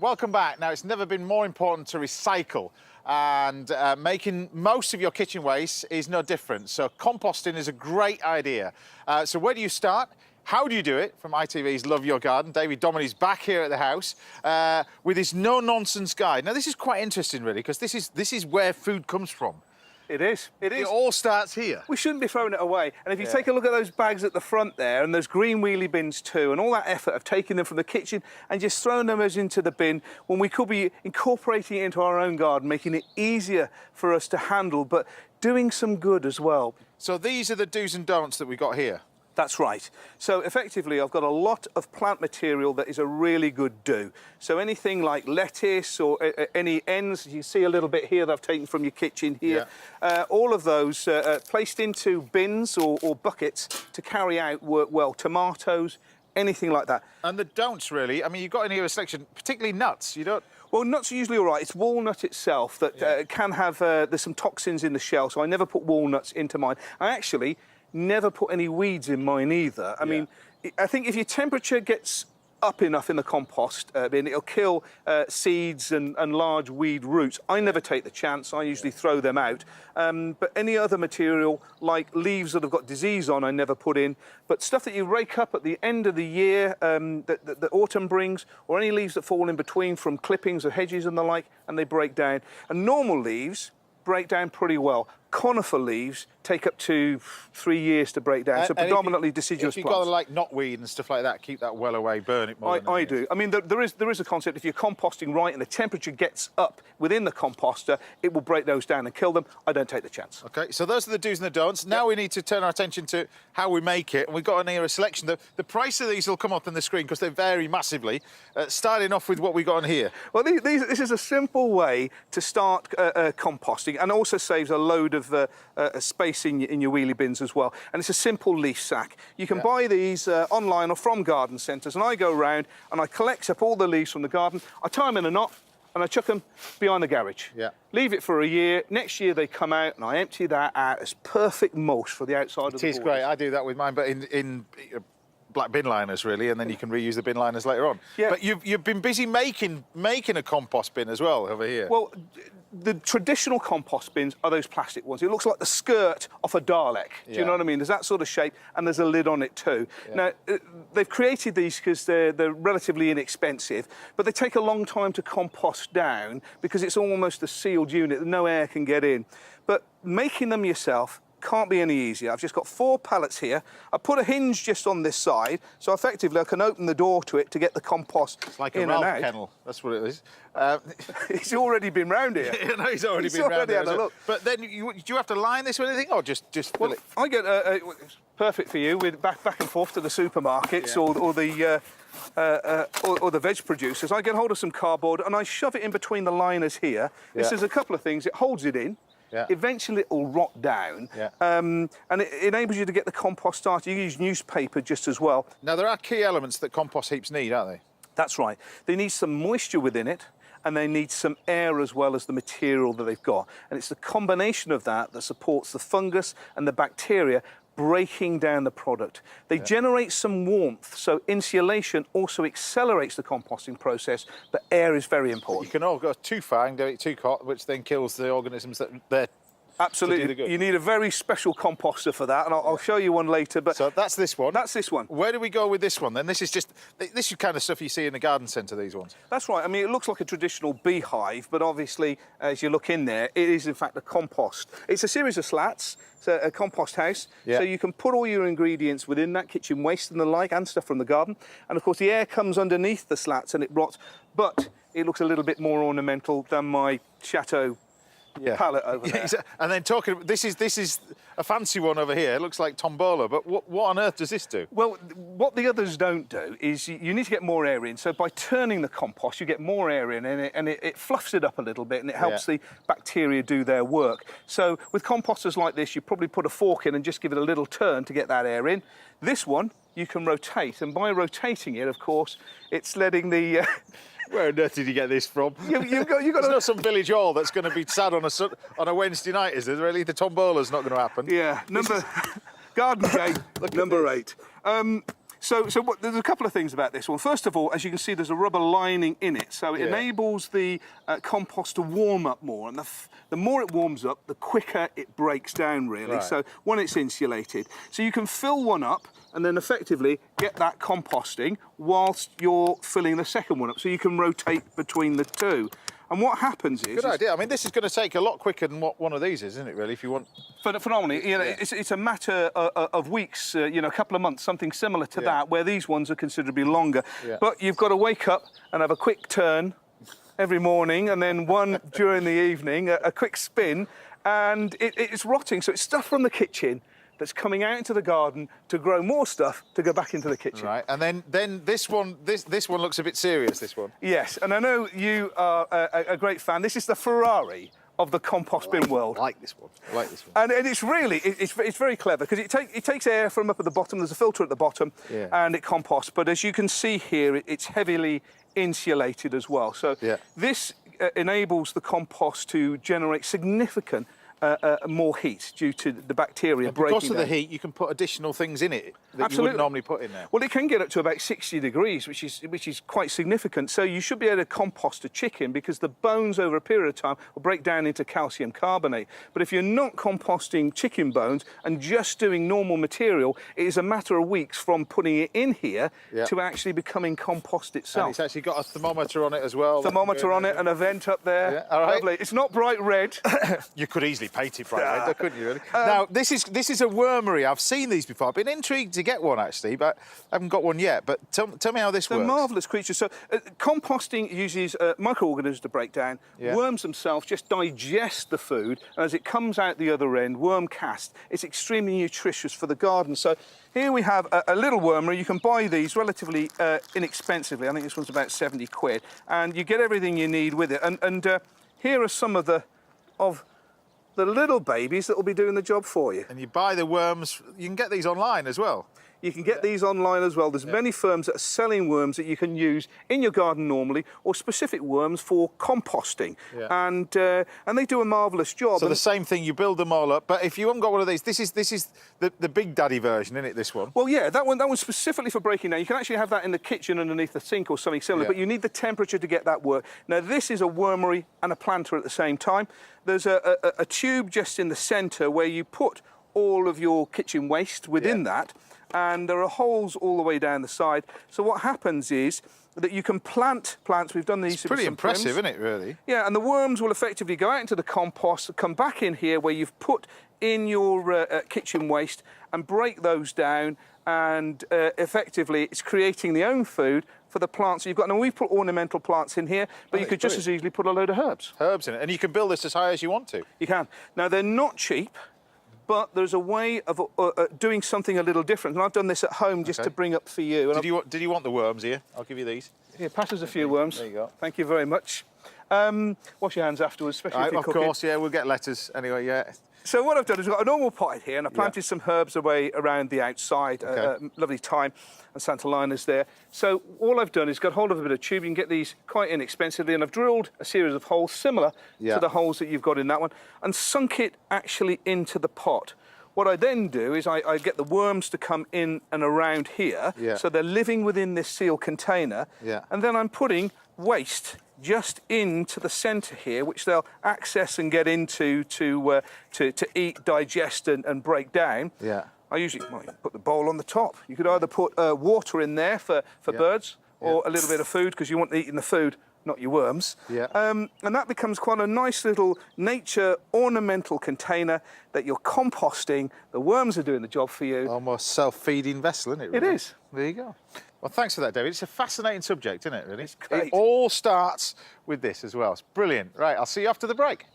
Welcome back. Now, it's never been more important to recycle, and making most of your kitchen waste is no different. So composting is a great idea. So where do you start? How do you do it? From ITV's Love Your Garden, David Domoney's back here at the house with his no-nonsense guide. Now, this is quite interesting, really, because this is where food comes from. It is. It is. It all starts here. We shouldn't be throwing it away. And if you take a look at those bags at the front there, and those green wheelie bins too, and all that effort of taking them from the kitchen and just throwing them into the bin, when we could be incorporating it into our own garden, making it easier for us to handle, but doing some good as well. So these are the do's and don'ts that we got here. That's right. So effectively, I've got a lot of plant material that is a really good do. So anything like lettuce or any ends, you see a little bit here that I've taken from your kitchen here, all of those placed into bins or buckets to carry out work well. Tomatoes, anything like that. And the don'ts, really, I mean, you've got in here a selection, particularly nuts. You don't... Well, nuts are usually all right. It's walnut itself that can have, there's some toxins in the shell, so I never put walnuts into mine. I actually never put any weeds in mine either. I mean, I think if your temperature gets up enough in the compost bin, it'll kill seeds and large weed roots. I never take the chance. I usually throw them out. But any other material, like leaves that have got disease on, I never put in. But stuff that you rake up at the end of the year, that autumn brings, or any leaves that fall in between from clippings or hedges and the like, and they break down. And normal leaves break down pretty well. Conifer leaves take up to 3 years to break down, so predominantly deciduous plants. If you've got like knotweed and stuff like that, keep that well away, burn it more. I do. I mean, there is a concept. If you're composting right and the temperature gets up within the composter, it will break those down and kill them. I don't take the chance. OK, so those are the do's and the don'ts. Now we need to turn our attention to how we make it, and we've got in here a selection. The price of these will come up on the screen because they vary massively, starting off with what we got on here. Well, this is a simple way to start composting, and also saves a load of space in your wheelie bins as well. And it's a simple leaf sack. You can buy these online or from garden centres, and I go around and I collect up all the leaves from the garden, I tie them in a knot, and I chuck them behind the garage. Leave it for a year. Next year they come out, and I empty that out as perfect mulch for the outside of the borders. It is great. I do that with mine, but in black bin liners, really, and then you can reuse the bin liners later on. But you've been busy making a compost bin as well over here. Well, the traditional compost bins are those plastic ones. It looks like the skirt off a Dalek. Do you know what I mean? There's that sort of shape, and there's a lid on it too. Now, they've created these because they're relatively inexpensive, but they take a long time to compost down because it's almost a sealed unit that no air can get in. But making them yourself can't be any easier. I've just got 4 pallets here. I put a hinge just on this side, so effectively I can open the door to it to get the compost it's like in a and Ralph out. kennel. That's what it is. He's already been round here. No, he's already been round here. Had a look. But then, do you have to line this or anything, or just fill it? I get it's perfect for you with back and forth to the supermarkets or the veg producers. I get hold of some cardboard and I shove it in between the liners here. This is a couple of things. It holds it in. Eventually it will rot down, and it enables you to get the compost started. You use newspaper just as well. Now, there are key elements that compost heaps need, aren't they? That's right. They need some moisture within it, and they need some air as well as the material that they've got. And it's the combination of that that supports the fungus and the bacteria breaking down the product. They generate some warmth, so insulation also accelerates the composting process, but air is very important. You can all go too far and do it too hot, which then kills the organisms that they're... Absolutely. You need a very special composter for that, and I'll show you one later. But so that's this one. That's this one. Where do we go with this one then? This is kind of stuff you see in the garden centre, these ones. That's right. I mean, it looks like a traditional beehive, but obviously, as you look in there, it is in fact a compost. It's a series of slats. It's a compost house, so you can put all your ingredients within that, kitchen waste and the like, and stuff from the garden. And of course, the air comes underneath the slats and it rots, but it looks a little bit more ornamental than my chateau palette over there. And then this is a fancy one over here. It looks like tombola, but what on earth does this do? Well, what the others don't do is you need to get more air in. So by turning the compost, you get more air in, and it fluffs it up a little bit, and it helps the bacteria do their work. So with composters like this, you probably put a fork in and just give it a little turn to get that air in. This one, you can rotate, and by rotating it, of course, it's letting the... Where on earth did you get this from? You've got There's not some village hall that's going to be sad on a Wednesday night, is there? Really, the tombola's not going to happen. Yeah, garden gate number 8. There's a couple of things about this one. First of all, as you can see, there's a rubber lining in it, so it enables the compost to warm up more. And the more it warms up, the quicker it breaks down, really. Right. So when it's insulated, so you can fill one up and then effectively get that composting whilst you're filling the second one up. So you can rotate between the two. And what happens is... Good idea. I mean, this is going to take a lot quicker than what one of these is, isn't it, really, if you want... Phenomenally. You know, it's a matter of weeks, you know, a couple of months, something similar to that, where these ones are considerably longer. Yeah. But you've got to wake up and have a quick turn every morning, and then one during the evening, a quick spin, and it's rotting. So it's stuff from the kitchen that's coming out into the garden to grow more stuff to go back into the kitchen. Right, and then this one looks a bit serious, this one. Yes, and I know you are a great fan. This is the Ferrari of the compost bin world. I like this one. I like this one. And it's really, it's very clever, because it takes air from up at the bottom, there's a filter at the bottom, and it composts. But as you can see here, it's heavily insulated as well. So this enables the compost to generate significant more heat due to the bacteria breaking down. Because of the heat, you can put additional things in it that you wouldn't normally put in there. Well, it can get up to about 60 degrees, which is quite significant. So you should be able to compost a chicken, because the bones over a period of time will break down into calcium carbonate. But if you're not composting chicken bones and just doing normal material, it is a matter of weeks from putting it in here to actually becoming compost itself. And it's actually got a thermometer on it as well. Thermometer on it and a vent up there. Yeah, all right. Lovely. It's not bright red. You could easily paint it bright red, couldn't you? Really? Now, this is a wormery. I've seen these before. I've been intrigued to get one, actually, but I haven't got one yet. But tell me how this works. They're marvellous creatures. So composting uses microorganisms to break down. Worms themselves just digest the food, and as it comes out the other end, worm cast, it's extremely nutritious for the garden. So here we have a little wormery. You can buy these relatively inexpensively. I think this one's about 70 quid, and you get everything you need with it. And here are some of the little babies that will be doing the job for you. And you buy the worms, you can get these online as well. You can get these online as well. There's many firms that are selling worms that you can use in your garden normally, or specific worms for composting. And they do a marvellous job. So the same thing, you build them all up. But if you haven't got one of these, this is the big daddy version, isn't it, this one? Well, yeah, that one's specifically for breaking down. You can actually have that in the kitchen underneath the sink or something similar, but you need the temperature to get that work. Now, this is a wormery and a planter at the same time. There's a tube just in the centre where you put all of your kitchen waste within that, and there are holes all the way down the side. So what happens is that you can plant plants. We've done these. It's pretty impressive, isn't it, really? Yeah, and the worms will effectively go out into the compost, come back in here where you've put in your kitchen waste, and break those down, and effectively it's creating the own food for the plants you've got. Now, we've put ornamental plants in here, but you could just as easily put a load of herbs. Herbs in it, and you can build this as high as you want to. You can. Now, they're not cheap, but there's a way of doing something a little different. And I've done this at home just to bring up for you. And did you want the worms here? I'll give you these. Here, pass us a few worms. There you go. Thank you very much. Wash your hands afterwards, especially if you're cooking. Of course, yeah, we'll get letters anyway, So what I've done is I've got a normal pot here, and I planted some herbs away around the outside. Lovely thyme and Santalinas there. So all I've done is got hold of a bit of tube. You can get these quite inexpensively, and I've drilled a series of holes similar to the holes that you've got in that one, and sunk it actually into the pot. What I then do is I get the worms to come in and around here, so they're living within this sealed container, and then I'm putting waste just into the centre here, which they'll access and get into to eat, digest, and break down. I usually put the bowl on the top. You could either put water in there for birds, or a little bit of food, because you want to eat in the food, not your worms. And that becomes quite a nice little nature ornamental container that you're composting. The worms are doing the job for you. Almost self-feeding vessel, isn't it, really? It is. There you go. Well, thanks for that, David. It's a fascinating subject, isn't it, really? It's great. It all starts with this as well. It's brilliant. Right, I'll see you after the break.